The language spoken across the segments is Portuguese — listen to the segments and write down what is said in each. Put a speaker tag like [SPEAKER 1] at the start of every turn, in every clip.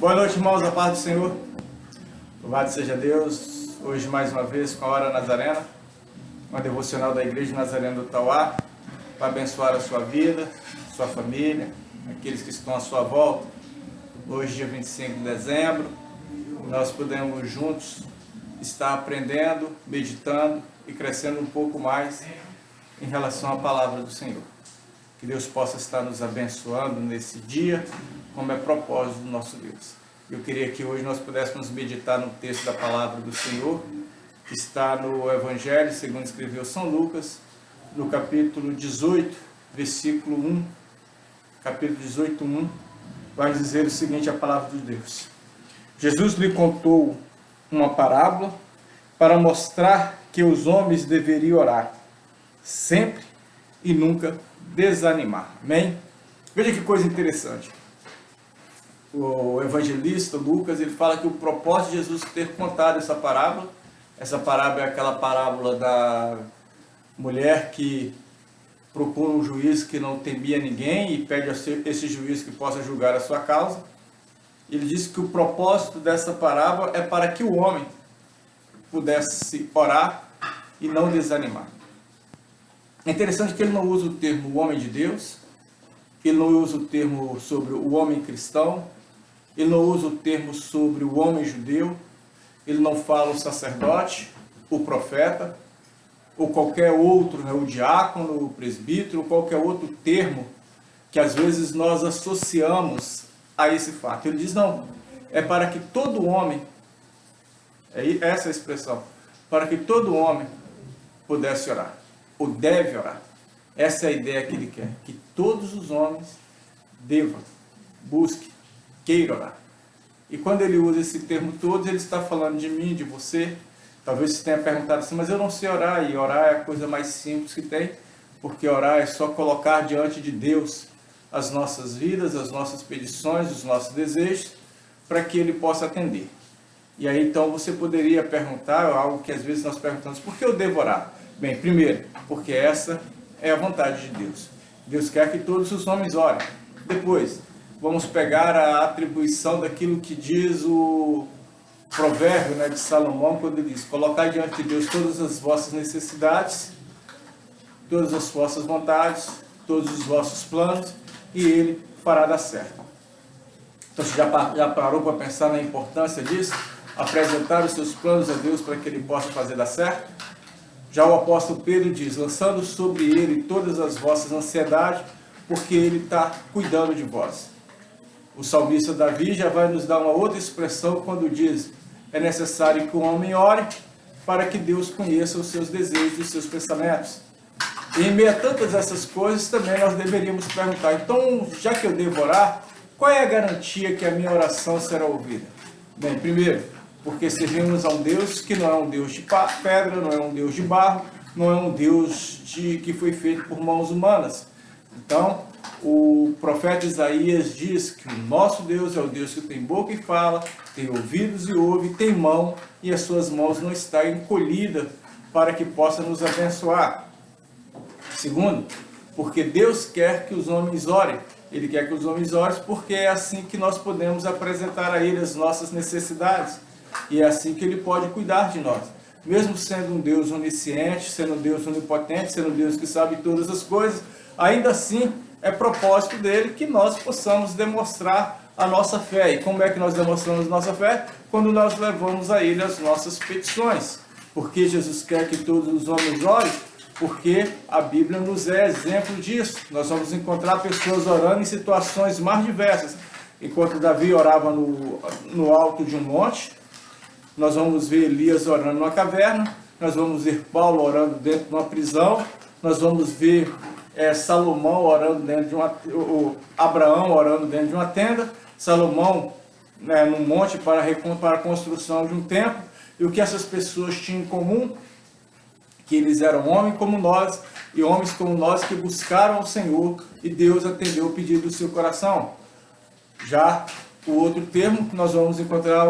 [SPEAKER 1] Boa noite, irmãos, a paz do Senhor. Louvado seja Deus. Hoje, mais uma vez, com a Hora Nazarena, uma devocional da Igreja Nazarena do Tauá, para abençoar a sua vida, sua família, aqueles que estão à sua volta. Hoje, dia 25 de dezembro, nós podemos juntos estar aprendendo, meditando e crescendo um pouco mais em relação à palavra do Senhor. Que Deus possa estar nos abençoando nesse dia, como é propósito do nosso Deus. Eu queria que hoje nós pudéssemos meditar no texto da palavra do Senhor, que está no Evangelho, segundo escreveu São Lucas, no capítulo 18, versículo 1. Capítulo 18, 1, vai dizer o seguinte, a palavra de Deus. Jesus lhe contou uma parábola para mostrar que os homens deveriam orar sempre e nunca desanimar. Amém? Veja que coisa interessante. O evangelista Lucas, ele fala que o propósito de Jesus ter contado essa parábola é aquela parábola da mulher que procura um juiz que não temia ninguém e pede a esse juiz que possa julgar a sua causa. Ele disse que o propósito dessa parábola é para que o homem pudesse orar e não desanimar. É interessante que ele não usa o termo o homem de Deus, ele não usa o termo sobre o homem cristão, ele não usa o termo sobre o homem judeu, ele não fala o sacerdote, o profeta, ou qualquer outro, o diácono, o presbítero, ou qualquer outro termo que às vezes nós associamos a esse fato. Ele diz, não, é para que todo homem, é essa a expressão, para que todo homem pudesse orar, ou deve orar. Essa é a ideia que ele quer, que todos os homens devam, busquem, queiram orar. E quando ele usa esse termo todos, ele está falando de mim, de você. Talvez você tenha perguntado assim, mas eu não sei orar, e orar é a coisa mais simples que tem, porque orar é só colocar diante de Deus as nossas vidas, as nossas petições, os nossos desejos, para que Ele possa atender. E aí então você poderia perguntar, algo que às vezes nós perguntamos, por que eu devo orar? Bem, primeiro, porque essa é a vontade de Deus. Deus quer que todos os homens orem. Depois, vamos pegar a atribuição daquilo que diz o provérbio de Salomão, quando ele diz, colocar diante de Deus todas as vossas necessidades, todas as vossas vontades, todos os vossos planos, e Ele fará dar certo. Então você já parou para pensar na importância disso? Apresentar os seus planos a Deus para que Ele possa fazer dar certo? Já o apóstolo Pedro diz, lançando sobre Ele todas as vossas ansiedades, porque Ele está cuidando de vós. O salmista Davi já vai nos dar uma outra expressão quando diz, é necessário que o homem ore para que Deus conheça os seus desejos e os seus pensamentos. E em meio a tantas essas coisas, também nós deveríamos perguntar, então, já que eu devo orar, qual é a garantia que a minha oração será ouvida? Bem, primeiro, porque servimos a um Deus que não é um Deus de pedra, não é um Deus de barro, não é um Deus que foi feito por mãos humanas. Então, o profeta Isaías diz que o nosso Deus é o Deus que tem boca e fala, tem ouvidos e ouve, tem mão, e as suas mãos não estão encolhidas para que possa nos abençoar. Segundo, porque Deus quer que os homens orem. Ele quer que os homens orem porque é assim que nós podemos apresentar a Ele as nossas necessidades. E é assim que Ele pode cuidar de nós. Mesmo sendo um Deus onisciente, sendo um Deus onipotente, sendo um Deus que sabe todas as coisas, ainda assim é propósito dele que nós possamos demonstrar a nossa fé. E como é que nós demonstramos nossa fé? Quando nós levamos a Ele as nossas petições. Porque Jesus quer que todos os homens orem? Porque a Bíblia nos é exemplo disso. Nós vamos encontrar pessoas orando em situações mais diversas. Enquanto Davi orava no alto de um monte, nós vamos ver Elias orando numa caverna, nós vamos ver Paulo orando dentro de uma prisão, nós vamos ver Salomão orando dentro de Abraão orando dentro de uma tenda, Salomão num monte para a construção de um templo. E o que essas pessoas tinham em comum? Que eles eram homens como nós, e homens como nós que buscaram o Senhor, e Deus atendeu o pedido do seu coração. Já o outro termo que nós vamos encontrar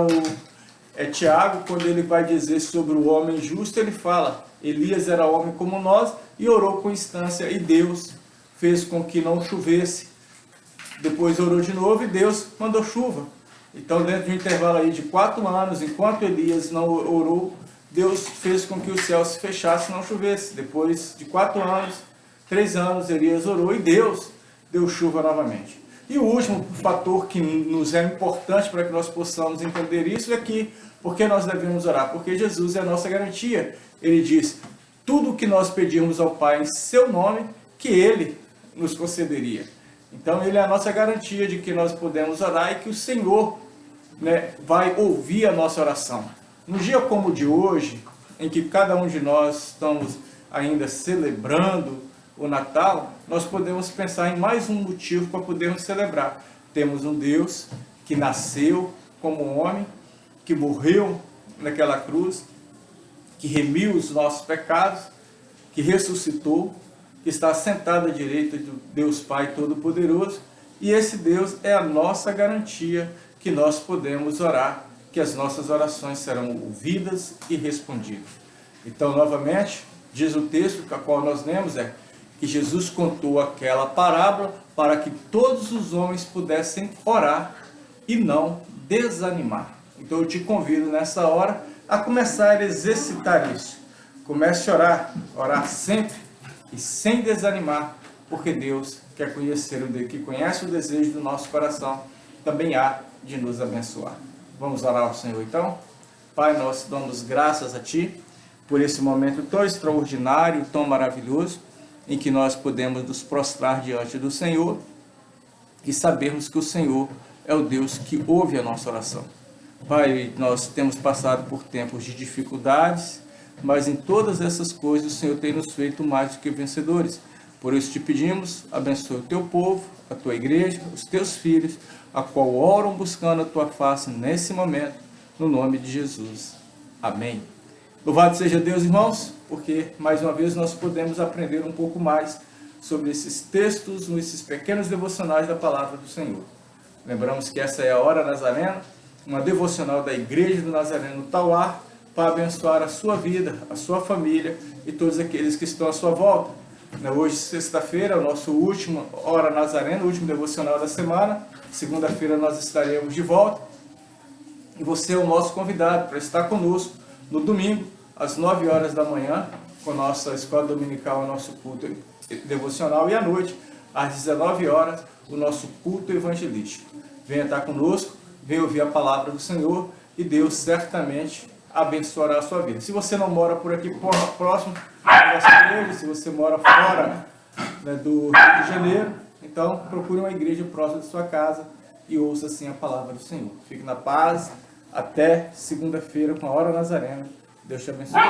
[SPEAKER 1] Tiago, quando ele vai dizer sobre o homem justo, ele fala, Elias era homem como nós, e orou com instância, e Deus fez com que não chovesse. Depois orou de novo, e Deus mandou chuva. Então, dentro de um intervalo aí de 4 anos, enquanto Elias não orou, Deus fez com que o céu se fechasse e não chovesse. Depois de 4 anos, 3 anos, Elias orou e Deus deu chuva novamente. E o último fator que nos é importante para que nós possamos entender isso é que, por que nós devemos orar? Porque Jesus é a nossa garantia. Ele diz, tudo o que nós pedirmos ao Pai em seu nome, que Ele nos concederia. Então, Ele é a nossa garantia de que nós podemos orar e que o Senhor, vai ouvir a nossa oração. No dia como o de hoje, em que cada um de nós estamos ainda celebrando o Natal, nós podemos pensar em mais um motivo para podermos celebrar. Temos um Deus que nasceu como homem, que morreu naquela cruz, que remiu os nossos pecados, que ressuscitou, que está sentado à direita do Deus Pai Todo-Poderoso, e esse Deus é a nossa garantia que nós podemos orar, que as nossas orações serão ouvidas e respondidas. Então, novamente, diz o texto com o qual nós lemos, que Jesus contou aquela parábola para que todos os homens pudessem orar e não desanimar. Então, eu te convido nessa hora a começar a exercitar isso. Comece a orar sempre e sem desanimar, porque Deus quer conhecer o Deus que conhece o desejo do nosso coração, também há de nos abençoar. Vamos orar ao Senhor então? Pai, nós damos graças a Ti por esse momento tão extraordinário, tão maravilhoso, em que nós podemos nos prostrar diante do Senhor e sabermos que o Senhor é o Deus que ouve a nossa oração. Pai, nós temos passado por tempos de dificuldades, mas em todas essas coisas o Senhor tem nos feito mais do que vencedores. Por isso te pedimos, abençoe o teu povo, a tua igreja, os teus filhos, a qual oram buscando a tua face nesse momento, no nome de Jesus. Amém. Louvado seja Deus, irmãos, porque mais uma vez nós podemos aprender um pouco mais sobre esses textos, esses pequenos devocionais da palavra do Senhor. Lembramos que essa é a Hora Nazarena, uma devocional da Igreja do Nazareno Tauá, para abençoar a sua vida, a sua família e todos aqueles que estão à sua volta. Hoje, sexta-feira, é o nosso último Hora Nazarena, o último devocional da semana. Segunda-feira nós estaremos de volta. E você é o nosso convidado para estar conosco no domingo, às 9 horas da manhã, com a nossa escola dominical, o nosso culto devocional. E à noite, às 19 horas, o nosso culto evangelístico. Venha estar conosco, venha ouvir a palavra do Senhor e Deus certamente abençoará a sua vida. Se você não mora por aqui próximo da nossa igreja, se você mora fora do Rio de Janeiro, então procure uma igreja próxima de sua casa e ouça assim a palavra do Senhor. Fique na paz, até segunda-feira com a Hora Nazarena. Deus te abençoe.